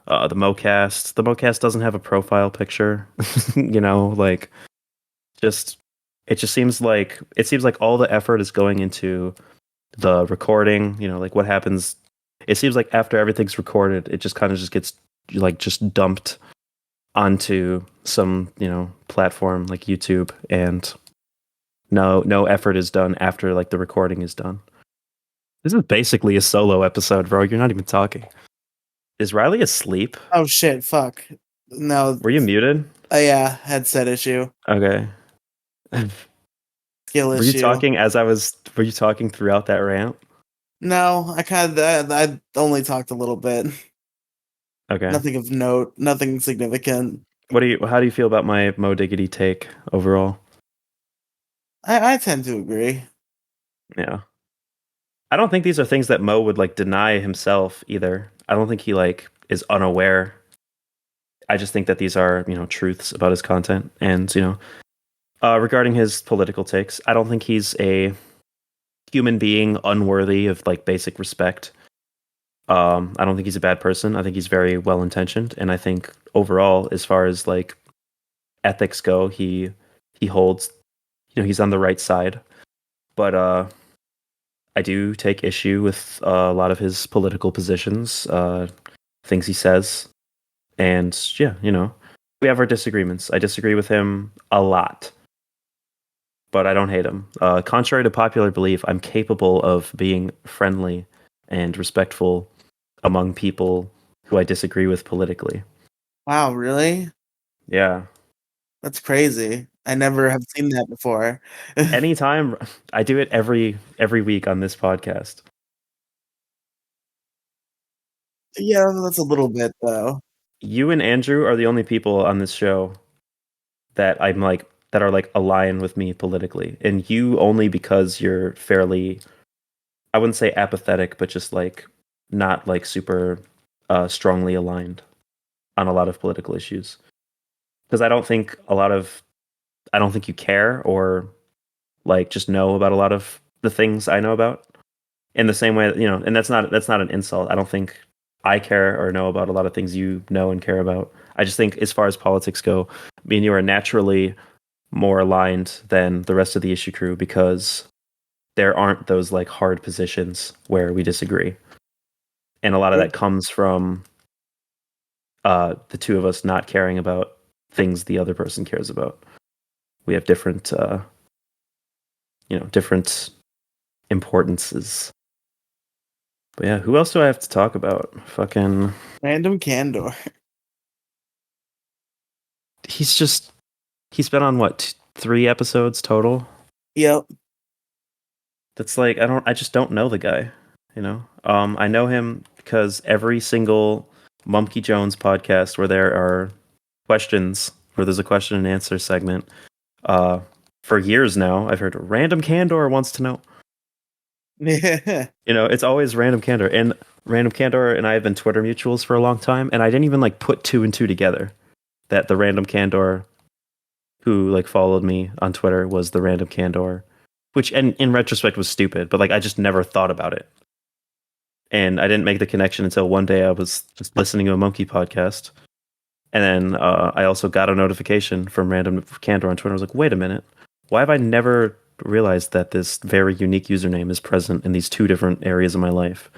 the MoCast doesn't have a profile picture. Like just it just seems like all the effort is going into the recording. Like what happens. It seems like after everything's recorded, it just kind of just gets like just dumped onto some platform like YouTube, and no effort is done after like the recording is done. This is basically a solo episode, bro. You're not even talking. Is Riely asleep? Oh shit! Fuck. No. Were you muted? Yeah, headset issue, Okay. skill Were you issue. talking were you talking throughout that rant? No, I only talked a little bit. Okay. Nothing of note. Nothing significant. How do you feel about my Mo Diggity take overall? I tend to agree. Yeah. I don't think these are things that Mo would like deny himself either. I don't think he like is unaware. I just think that these are, truths about his content. And, regarding his political takes, I don't think he's a human being unworthy of like basic respect. I don't think he's a bad person. I think he's very well intentioned, and I think overall, as far as like ethics go, he holds, he's on the right side. But I do take issue with a lot of his political positions, things he says, and yeah, we have our disagreements. I disagree with him a lot, but I don't hate him. Contrary to popular belief, I'm capable of being friendly and respectful among people who I disagree with politically. Wow, really? Yeah. That's crazy. I never have seen that before. Anytime I do it every week on this podcast. Yeah, that's a little bit though. You and Andrew are the only people on this show that are like aligned with me politically. And you only because you're fairly, I wouldn't say apathetic, but just like not like super strongly aligned on a lot of political issues. Because I don't think you care or like just know about a lot of the things I know about. In the same way that, and that's not an insult. I don't think I care or know about a lot of things you know and care about. I just think as far as politics go, me and you are naturally more aligned than the rest of the issue crew because there aren't those like hard positions where we disagree. And a lot of that comes from the two of us not caring about things the other person cares about. We have different different importances. But yeah, who else do I have to talk about? Fucking Random Candor. He's been on what, 3 episodes total? Yep. That's like I just don't know the guy, you know. I know him because every single Mumkey Jones podcast where there are questions, where there's a question and answer segment, uh, for years now, I've heard Random Candor wants to know. Yeah. You know, it's always Random Candor, and Random Candor and I have been Twitter mutuals for a long time, and I didn't even like put two and two together that the Random Candor who like followed me on Twitter was the Random Candor, which and in retrospect was stupid, but like I just never thought about it. And I didn't make the connection until one day I was just listening to a Monkey podcast. And then I also got a notification from Random Candor on Twitter. I was like, wait a minute. Why have I never realized that this very unique username is present in these two different areas of my life?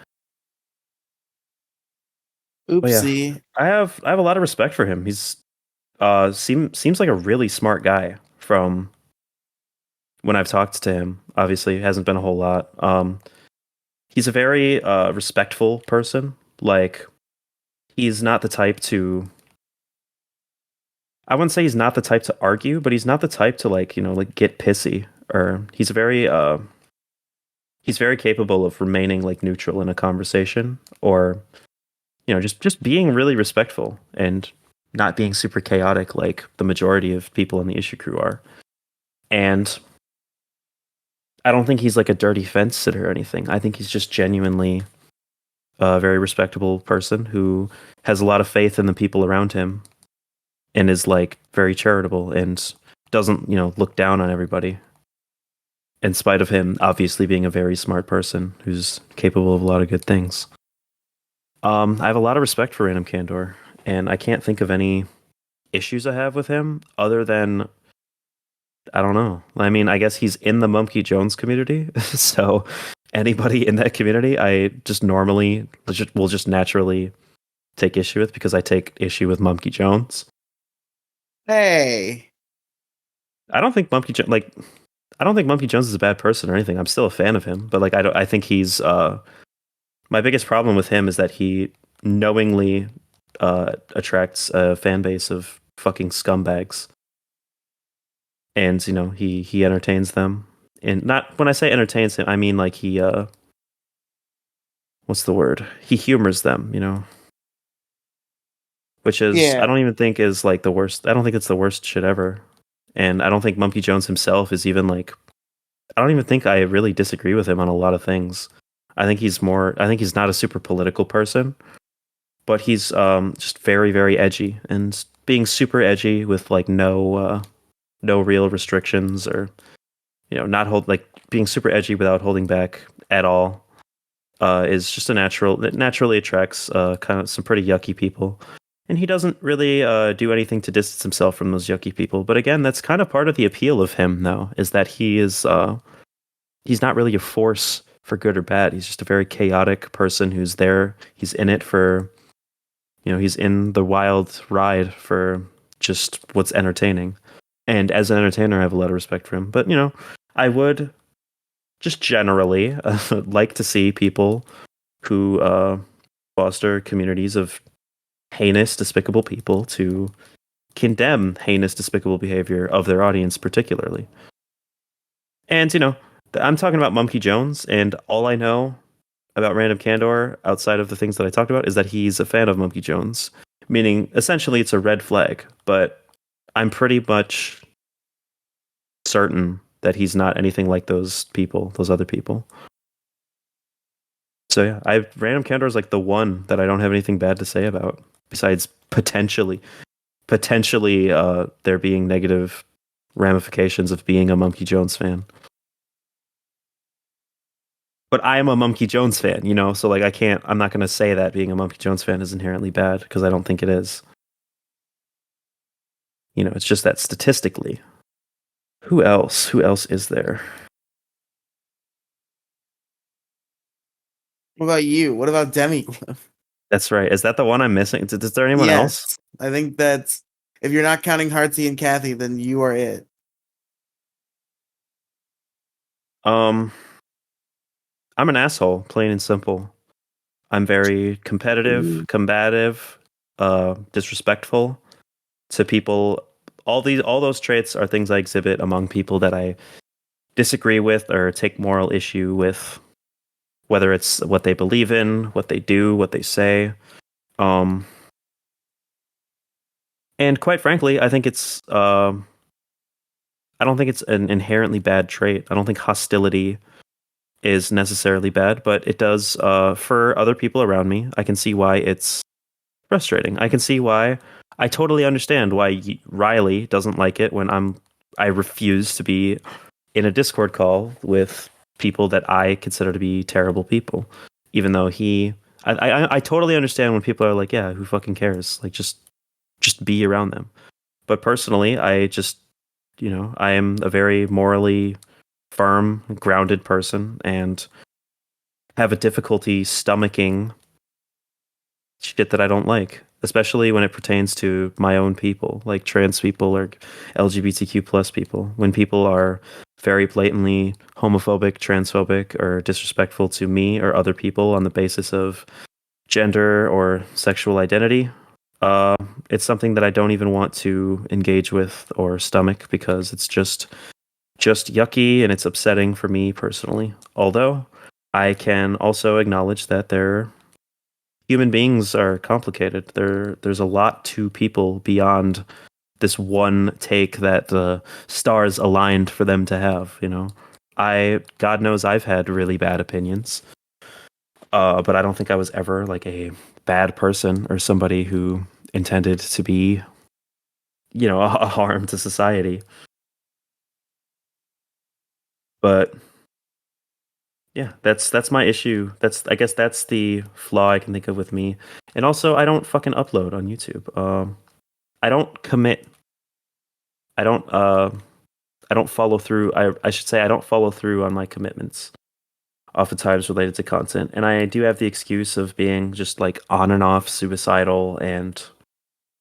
But yeah, Oopsie. I have a lot of respect for him. He's seems like a really smart guy from when I've talked to him. Obviously, it hasn't been a whole lot. He's a very respectful person. Like, he's not the type to. I wouldn't say he's not the type to argue, but he's not the type to like like get pissy. Or he's very capable of remaining like neutral in a conversation, or just being really respectful and not being super chaotic like the majority of people in the issue crew are. And I don't think he's like a dirty fence sitter or anything. I think he's just genuinely a very respectable person who has a lot of faith in the people around him and is like very charitable and doesn't, look down on everybody. In spite of him obviously being a very smart person who's capable of a lot of good things. I have a lot of respect for Random Candor, and I can't think of any issues I have with him other than I don't know. I mean, I guess he's in the Mumkey Jones community, so anybody in that community, I just normally will just naturally take issue with because I take issue with Mumkey Jones. Hey. I don't think I don't think Mumkey Jones is a bad person or anything. I'm still a fan of him, but like I think he's my biggest problem with him is that he knowingly attracts a fan base of fucking scumbags. And he entertains them, and not when I say entertains him I mean like he what's the word, he humors them, which is I Yeah. don't even think is like the worst. I don't think it's the worst shit ever, and I don't think Monkey Jones himself is even like, I don't even think I really disagree with him on a lot of things. I think he's not a super political person, but he's just very very edgy, and being super edgy with like no real restrictions, or not hold like being super edgy without holding back at all, is just it naturally attracts kind of some pretty yucky people, and he doesn't really do anything to distance himself from those yucky people. But again, that's kind of part of the appeal of him, though, is that he's not really a force for good or bad. He's just a very chaotic person who's there. He's in it for, he's in the wild ride for just what's entertaining. And as an entertainer, I have a lot of respect for him. But, I would just generally like to see people who foster communities of heinous, despicable people to condemn heinous, despicable behavior of their audience, particularly. And, I'm talking about Mumkey Jones, and all I know about Random Candor, outside of the things that I talked about, is that he's a fan of Mumkey Jones, meaning essentially it's a red flag. But I'm pretty much certain that he's not anything like those other people. So yeah, Random Candor is like the one that I don't have anything bad to say about, besides potentially there being negative ramifications of being a Mumkey Jones fan. But I am a Mumkey Jones fan, so like I'm not going to say that being a Mumkey Jones fan is inherently bad, because I don't think it is. It's just that statistically, Who else? Who else is there? What about you? What about Demigloom? That's right. Is that the one I'm missing? Is there anyone else? Yes, I think that's if you're not counting Heartsy and Kathy, then you are it. I'm an asshole, plain and simple. I'm very competitive, combative, disrespectful to people. All those traits are things I exhibit among people that I disagree with or take moral issue with, whether it's what they believe in, what they do, what they say. Um, and quite frankly, I think I don't think it's an inherently bad trait. I don't think hostility is necessarily bad, but it does for other people around me. I can see why it's frustrating. I can see why. I totally understand why Riely doesn't like it when I refuse to be in a Discord call with people that I consider to be terrible people, even though I totally understand when people are like, yeah, who fucking cares? Like, just be around them. But personally, I just, I am a very morally firm, grounded person and have a difficulty stomaching shit that I don't like, especially when it pertains to my own people, like trans people or LGBTQ plus people. When people are very blatantly homophobic, transphobic, or disrespectful to me or other people on the basis of gender or sexual identity, uh, it's something that I don't even want to engage with or stomach because it's just yucky and it's upsetting for me personally. Although I can also acknowledge that human beings are complicated. There's a lot to people beyond this one take that the stars aligned for them to have, God knows I've had really bad opinions. But I don't think I was ever like a bad person or somebody who intended to be, a harm to society. But yeah, that's my issue. I guess that's the flaw I can think of with me. And also, I don't fucking upload on YouTube. I don't commit. I don't. I don't follow through. I should say I don't follow through on my commitments. Oftentimes related to content, and I do have the excuse of being just like on and off suicidal and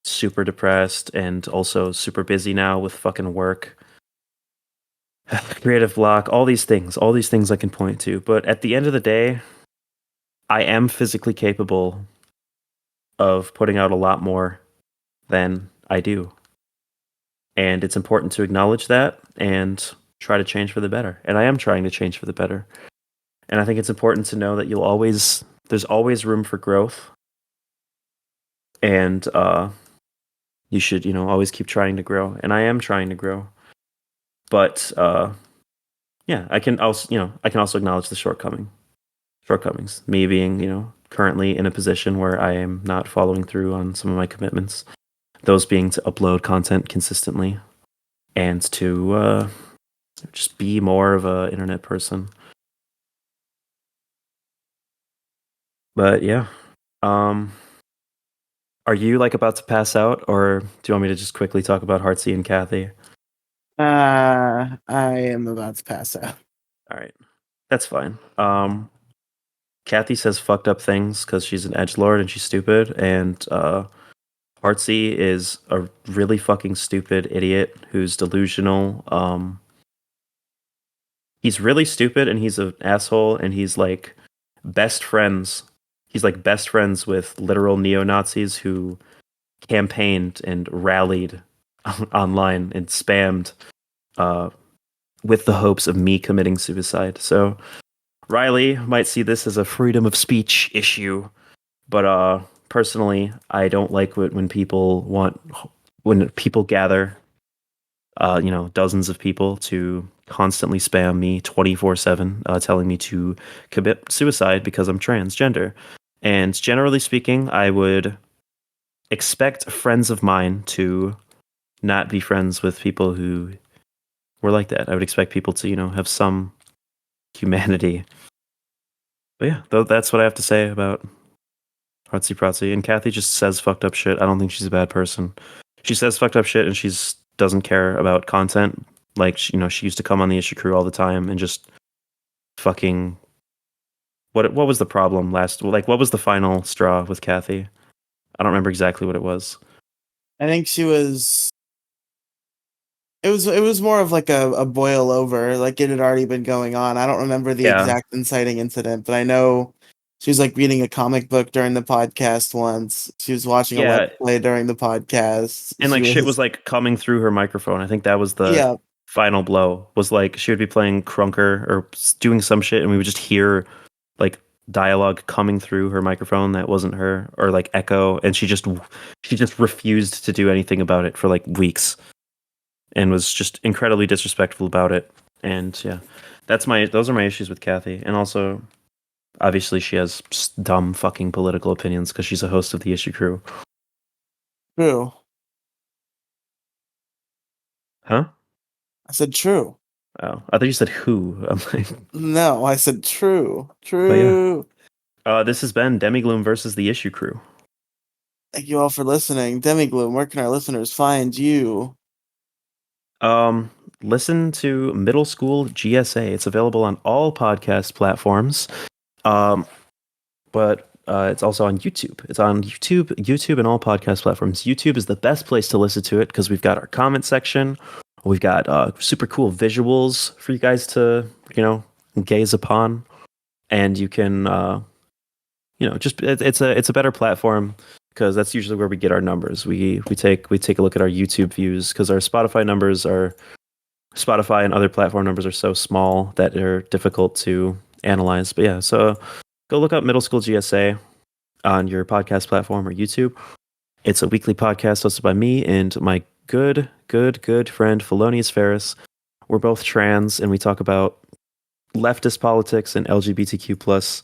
super depressed, and also super busy now with fucking work, creative block, all these things I can point to. But at the end of the day, I am physically capable of putting out a lot more than I do. And it's important to acknowledge that and try to change for the better. And I am trying to change for the better. And I think it's important to know that there's always room for growth. And you should, always keep trying to grow. And I am trying to grow. But yeah, I can also acknowledge the shortcomings. Me being, currently in a position where I am not following through on some of my commitments. Those being to upload content consistently and to just be more of a internet person. But yeah, are you like about to pass out, or do you want me to just quickly talk about Heartsy and Kathy? I am about to pass out. All right, that's fine. Kathy says fucked up things because she's an edgelord and she's stupid, and Heartsy is a really fucking stupid idiot who's delusional. He's really stupid and he's an asshole, and he's like best friends. He's like best friends with literal neo-Nazis who campaigned and rallied online and spammed uh, with the hopes of me committing suicide. So Riely might see this as a freedom of speech issue, but personally, I don't like when people gather, dozens of people to constantly spam me 24/7, telling me to commit suicide because I'm transgender. And generally speaking, I would expect friends of mine to not be friends with people who were like that. I would expect people to, have some humanity. But yeah, that's what I have to say about Artsy Protsy. And Kathy just says fucked up shit. I don't think she's a bad person. She says fucked up shit and she doesn't care about content. Like, she used to come on the issue crew all the time and just fucking. What was the problem last? Like, what was the final straw with Kathy? I don't remember exactly what it was. I think she was. It was more of like a boil over, like it had already been going on. I don't remember the Yeah, exact inciting incident, but I know she was like reading a comic book during the podcast once. She was watching a let's yeah, play during the podcast. and She like shit was was like coming through her microphone. I think that was the yeah, final blow. Was like she would be playing Crunker or doing some shit, and we would just hear like dialogue coming through her microphone that wasn't her, or like echo, and she just refused to do anything about it for like weeks, and was just incredibly disrespectful about it. And yeah, those are my issues with Kathy, and also obviously she has dumb fucking political opinions because she's a host of the issue crew. true. Huh? I said true. Oh, I thought you said who. I'm like, No, I said true. but yeah. True. This has been Demigloom versus the issue crew. Thank you all for listening. Demigloom, where can our listeners find you? Um, Listen to Middle School GSA. It's available on all podcast platforms. But it's also on YouTube. It's on YouTube, and all podcast platforms. YouTube is the best place to listen to it because we've got our comment section. We've got super cool visuals for you guys to, gaze upon, and you can, just it's a better platform because that's usually where we get our numbers. We take a look at our YouTube views because our Spotify and other platform numbers are so small that they're difficult to analyze. But yeah, so go look up Middle School GSA on your podcast platform or YouTube. It's a weekly podcast hosted by me and my good friend Felonious Ferris. We're both trans and we talk about leftist politics and LGBTQ plus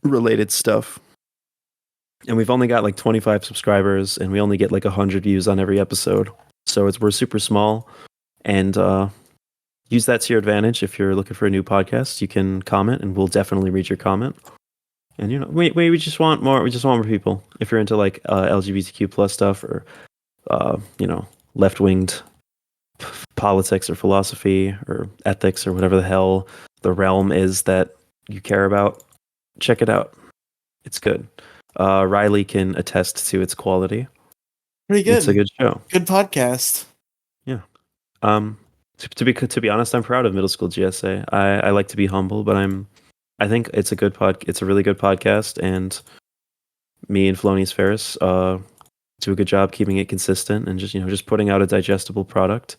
related stuff. And we've only got like 25 subscribers and we only get like 100 views on every episode. So we're super small, and use that to your advantage. If you're looking for a new podcast, you can comment and we'll definitely read your comment. And we just want more. We just want more people. If you're into like LGBTQ plus stuff or left winged politics or philosophy or ethics or whatever the hell the realm is that you care about, check it out. It's good. Riely can attest to its quality. Pretty It's a good. good show. Good podcast. Yeah. Um, to be honest, I'm proud of Middle School GSA. I like to be humble, but I think it's a good It's a really good podcast, and me and Felonious Ferris do a good job keeping it consistent and just putting out a digestible product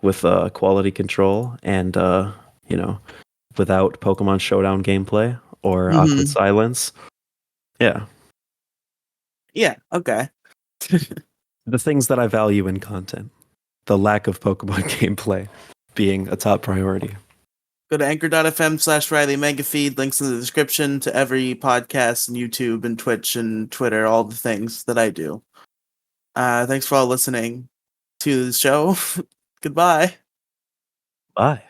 with quality control and without Pokemon Showdown gameplay or awkward Mm-hmm. silence. Yeah, Yeah, okay. the things that I value in content, the lack of Pokemon gameplay being a top priority. Go to anchor.fm/Riely Megafeed. Links in the description to every podcast and YouTube and Twitch and Twitter, all the things that I do. Thanks for all listening to the show. Goodbye. Bye.